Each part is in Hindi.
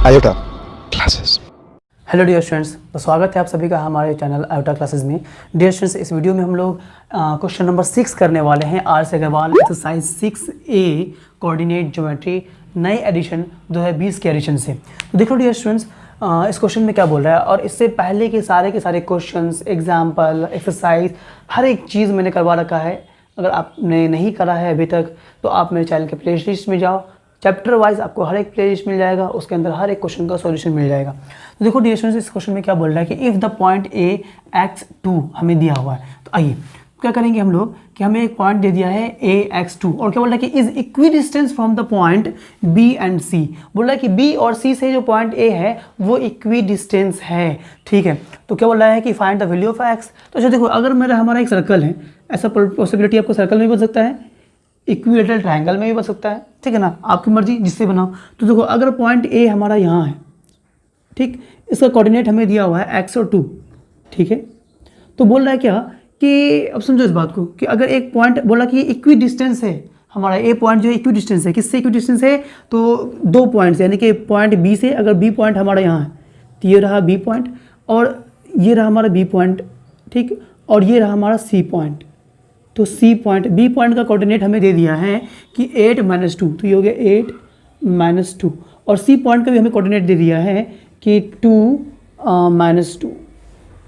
Iota Classes. Hello dear students, तो स्वागत है आप सभी का हमारे चैनल आयोटा क्लासेस में। डियर स्टूडेंट्स, इस वीडियो में हम लोग क्वेश्चन नंबर 6 करने वाले हैं। R S Aggarwal exercise 6A coordinate geometry नए एडिशन 2020 के एडिशन से। तो देखो डियर स्टूडेंट्स, इस क्वेश्चन में क्या बोल रहा है और इससे पहले के सारे क्वेश्चंस, एग्जाम्पल, एक्सरसाइज, हर एक चीज़ मैंने करवा रखा है। अगर आपने नहीं करा है अभी तक तो आप मेरे चैनल के प्ले लिस्ट में जाओ, चैप्टर वाइज आपको हर एक प्ले लिस्ट मिल जाएगा, उसके अंदर हर एक क्वेश्चन का सॉल्यूशन मिल जाएगा। तो देखो डियर स्टूडेंट्स, इस क्वेश्चन में क्या बोल रहा है कि if the point A x2 हमें दिया हुआ है। तो आइए क्या करेंगे हम लोग कि हमें एक पॉइंट दे दिया है ax2 और क्या बोल रहा है कि is equi distance from the point b and c। बोल रहा है कि b और c से जो पॉइंट a है वो इक्वी डिस्टेंस है। ठीक है, तो क्या बोल रहा है कि find the value of x। तो अच्छा देखो, अगर हमारा एक सर्कल है, ऐसा पॉसिबिलिटी आपको सर्कल में भी बन सकता है, इक्विलेटरल ट्रायंगल में भी बन सकता है, ठीक है ना, आपकी मर्जी जिससे बनाओ। तो देखो, अगर पॉइंट ए हमारा यहाँ है, ठीक, इसका कोऑर्डिनेट हमें दिया हुआ है x और 2, ठीक है। तो बोल रहा है क्या कि अब समझो इस बात को कि अगर एक पॉइंट बोला कि इक्वी डिस्टेंस है, हमारा ए पॉइंट जो है इक्वी डिस्टेंस है, किससे इक्वी डिस्टेंस है, तो दो पॉइंट्स, यानी कि पॉइंट बी से, अगर बी पॉइंट हमारा यहाँ है तो ये रहा बी पॉइंट और ये रहा हमारा बी पॉइंट, ठीक, और ये रहा हमारा सी पॉइंट। तो सी पॉइंट, बी पॉइंट का कोऑर्डिनेट हमें दे दिया है कि 8 - 2, तो ये हो गया 8 - 2, और सी पॉइंट का भी हमें कोऑर्डिनेट दे दिया है कि 2 - 2,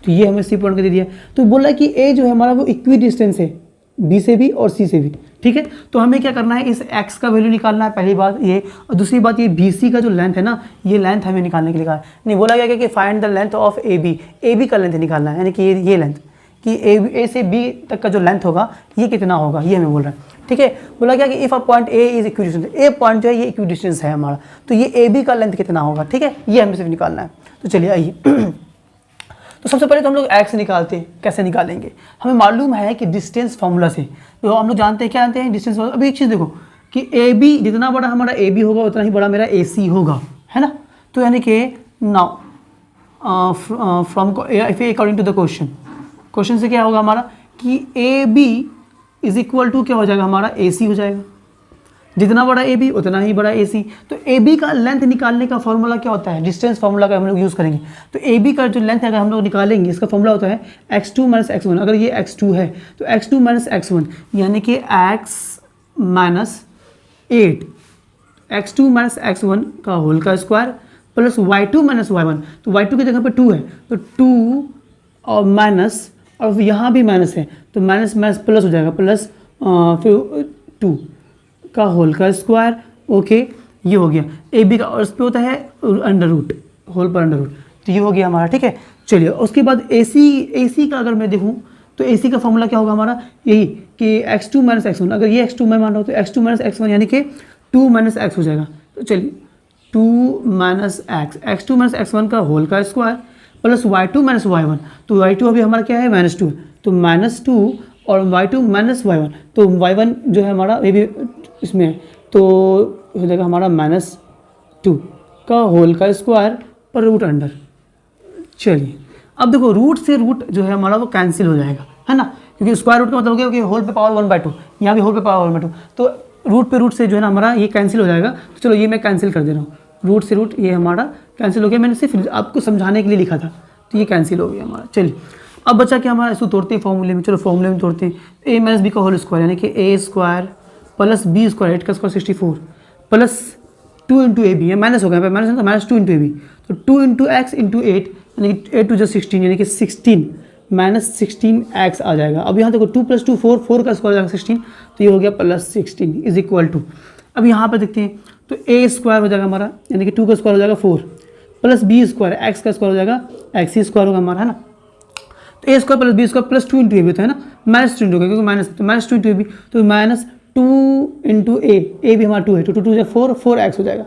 तो ये हमें सी पॉइंट का दे दिया। तो बोल रहा है कि ए जो है हमारा वो इक्वी डिस्टेंस है बी से भी और सी से भी, ठीक है। तो हमें क्या करना है, इस एक्स का वैल्यू निकालना है, पहली बात ये, और दूसरी बात ये बी सी का जो लेंथ है ना, ये लेंथ हमें निकालने के लिए कहा नहीं। बोला गया कि find the length of A B का लेंथ निकालना है, यानी कि ये लेंथ कि ए से बी तक का जो लेंथ होगा ये कितना होगा, ये हमें बोल रहा है, ठीक है। बोला गया कि if a point A is equi distance, A point जो है ये इक्वी डिस्टेंस है हमारा, तो ये ए बी का लेंथ कितना होगा, ठीक है, ये हमें सिर्फ निकालना है। तो चलिए आइए तो सबसे पहले तो हम लोग एक्स निकालते हैं। कैसे निकालेंगे, हमें मालूम है कि डिस्टेंस फार्मूला से, तो हम लोग जानते हैं, क्या जानते हैं, डिस्टेंस। अभी एक चीज़ देखो कि ए बी, जितना बड़ा हमारा ए बी होगा उतना ही बड़ा मेरा ए सी होगा, है ना। तो यानी कि now from according to the question से क्या होगा हमारा कि A B is equal to क्या हो जाएगा, हमारा ए सी हो जाएगा। जितना बड़ा ए बी उतना ही बड़ा ए सी। तो ए बी का लेंथ निकालने का फॉर्मूला क्या होता है, डिस्टेंस फार्मूला का हम लोग यूज़ करेंगे। तो ए बी का जो लेंथ है अगर हम लोग निकालेंगे, इसका फॉर्मूला होता है x2 - x1। अगर ये x2 है तो x2 - x1 यानी कि x - 8, x2 - x1 का होल का स्क्वायर प्लस y2 - y1। तो y2 की जगह पर 2 है, तो 2 और माइनस, और यहाँ भी माइनस है तो माइनस माइनस प्लस हो जाएगा, प्लस फिर 2 का होल का स्क्वायर। ओके, ये हो गया ए बी का, और इस पर होता है अंडर रूट, होल पर अंडर रूट, तो ये हो गया हमारा, ठीक है। चलिए उसके बाद ए सी का अगर मैं देखूँ तो ए सी का फॉर्मूला क्या होगा हमारा, यही कि x2 - x1। अगर ये x2 मैं मान रहा हूँ तो x2 - x1 यानी कि 2 - x हो जाएगा। तो चलिए 2 - x, x2 - x1 का होल का स्क्वायर प्लस y2 - y1। तो y2 अभी हमारा क्या है, -2, तो -2 और y2 - y1, तो y1 जो है हमारा ये भी इसमें है, तो हो जाएगा हमारा -2 का होल का स्क्वायर पर रूट अंडर। चलिए अब देखो, रूट से रूट जो है हमारा वो कैंसिल हो जाएगा, है ना, क्योंकि स्क्वायर रूट का मतलब हो गया कि होल पे पावर 1/2, यहाँ भी होल पे पावर 1/2, तो रूट पे रूट से जो है ना हमारा ये कैंसिल हो जाएगा। तो चलो ये मैं कैंसिल कर दे रहा हूँ, रूट से रूट ये हमारा कैंसिल हो गया, मैंने सिर्फ आपको समझाने के लिए लिखा था, तो ये कैंसिल हो गया हमारा। चलिए अब बचा कि हमारा इसको तोड़ते हैं फॉर्मूले में। चलो फॉर्मूले में तोड़ते हैं, ए - बी का होल स्क्वायर यानी कि A square plus B square, 8 का square 64 plus 2 × A B, minus हो गया, माइनस -2 × ए बी, तो 2 × x × 8 यानी कि 8 × 16 यानी कि 16 -16x आ जाएगा। अब यहाँ देखो 2 + 2 4, 4 का स्क्वायर हो जाएगा 16, तो ये हो गया +16 इज इक्वल टू, अब यहाँ पर देखते हैं तो ए स्क्वायर हो जाएगा हमारा, यानी कि 2 का स्क्वायर हो जाएगा 4 प्लस बी स्क्वायर, एक्स का स्क्वायर हो जाएगा एक्स स्क्वायर होगा हमारा, है ना। तो A square plus B square plus 2 × A B होता है ना, -2 होगा क्योंकि माइनस, तो -2 × ए बी, तो -2 × ए भी हमारा 2 है, 2 2 2 4, 4x हो जाएगा,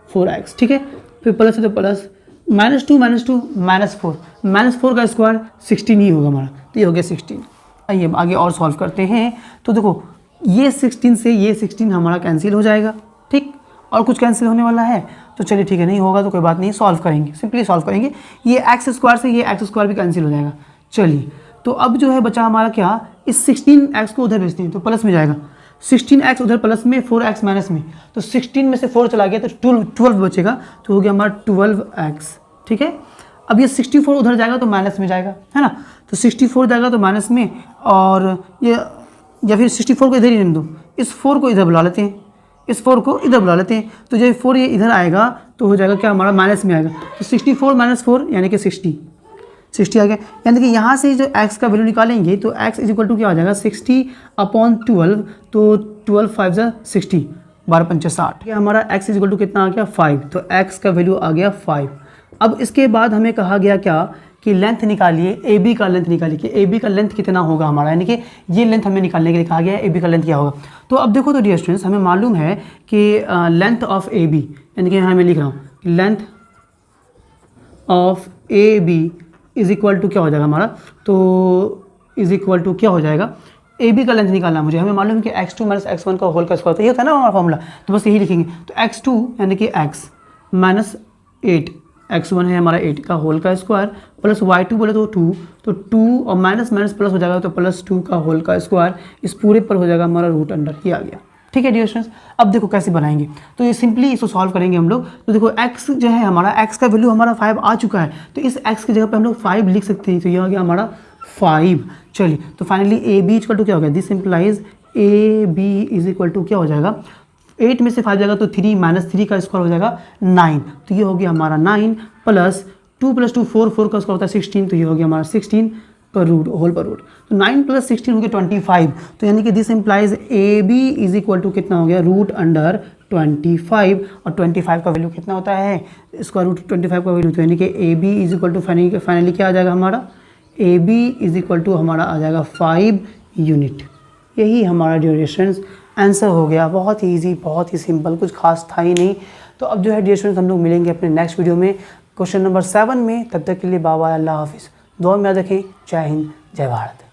4x, ठीक है। फिर प्लस है तो प्लस -2 - 2 -4, -4 का स्क्वायर 16 ही होगा हमारा, तो ये हो गया 16। आइए आगे और सॉल्व करते हैं। तो देखो ये 16 से ये 16 हमारा कैंसिल हो जाएगा, ठीक, और कुछ कैंसिल होने वाला है, तो चलिए ठीक है, नहीं होगा तो कोई बात नहीं, सॉल्व करेंगे, सिंपली सॉल्व करेंगे। ये एक्स स्क्वायर से ये एक्स स्क्वायर भी कैंसिल हो जाएगा। चलिए तो अब जो है बचा हमारा क्या, इस 16x को उधर भेजते हैं तो प्लस में जाएगा, 16x उधर प्लस में, 4x माइनस में, तो 16 में से 4 चला गया तो 12 बचेगा, तो हो गया हमारा 12x। ठीक है, अब ये 64 उधर जाएगा तो माइनस में जाएगा, है ना, तो 64 जाएगा तो माइनस में, और ये या फिर 64 को इधर ही रहने दो, इस 4 को इधर बुला लेते हैं, इस 4 को इधर बुला लेते हैं, तो जब 4 ये इधर आएगा तो हो जाएगा क्या हमारा माइनस में आएगा, तो 64 माइनस 4 यानी कि 60 आ गया। यानी कि यहाँ से जो x का वैल्यू निकालेंगे तो x इज इक्वल टू क्या आ जाएगा 60/12, तो 12 5 जा 60, 12 5 60, हमारा x इज इक्वल टू कितना आ गया 5, तो x का वैल्यू आ गया 5। अब इसके बाद हमें कहा गया क्या कि लेंथ निकालिए, ए बी का लेंथ निकालिए कि ए बी का लेंथ कितना होगा हमारा, यानी कि ये लेंथ हमें निकालने के लिए कहा गया है, ए बी का लेंथ क्या होगा। तो अब देखो तो डियर स्टूडेंट्स, हमें मालूम है कि लेंथ ऑफ ए बी, यानी कि यहाँ मैं लिख रहा हूँ length of A B is equal to क्या हो जाएगा हमारा, तो इज इक्वल टू क्या हो जाएगा, ए बी का लेंथ निकालना मुझे, हमें मालूम है कि x2 माइनस x1 का होल का स्क्वायर, तो ये होता है ना हमारा फॉर्मूला, तो बस यही लिखेंगे। तो x2 यानी कि x माइनस 8, x1 है हमारा 8 का होल का स्क्वायर, प्लस y2 बोले तो 2, तो 2 और माइनस माइनस प्लस हो जाएगा तो प्लस 2 का होल का स्क्वायर, इस पूरे पर हो जाएगा हमारा रूट अंडर, ये आ गया। ठीक है डियर स्टूडेंट्स, अब देखो कैसे बनाएंगे, तो ये सिंपली इसको सॉल्व करेंगे हम लोग। तो देखो x जो है हमारा, x का वैल्यू हमारा 5 आ चुका है, तो इस x की जगह पे हम लोग 5 लिख सकते हैं, तो ये आ गया हमारा 5। चलिए, तो finally A B equal to क्या हो गया, this simplifies A B is equal to क्या हो जाएगा, 8 में से 5 जाएगा तो 3 माइनस 3 का स्क्वायर हो जाएगा 9, तो ये हो गया हमारा 9 प्लस 2 + 2 4, 4 का स्क्वायर होता है 16, तो ये हो गया हमारा 16 पर रूट, होल पर रूट, तो 9 + 16 हो गया 25, तो यानी कि this implies A B is equal to कितना हो गया रूट अंडर 25, और 25 का वैल्यू कितना होता है, स्क्वायर रूट 25 का वैल्यू, तो यानी कि A B is equal to finally क्या आ जाएगा हमारा, A B is equal to हमारा आ जाएगा 5 यूनिट। यही हमारा ड्यूरेशंस आंसर हो गया, बहुत ही ईजी, बहुत ही सिंपल, कुछ खास था ही नहीं। तो अब जो है डियर स्टूडेंट्स हम लोग मिलेंगे अपने नेक्स्ट वीडियो में क्वेश्चन नंबर 7 में, तब तक के लिए बाय बाय, अल्लाह हाफिज़, दुआ में याद रखें, जय हिंद जय भारत।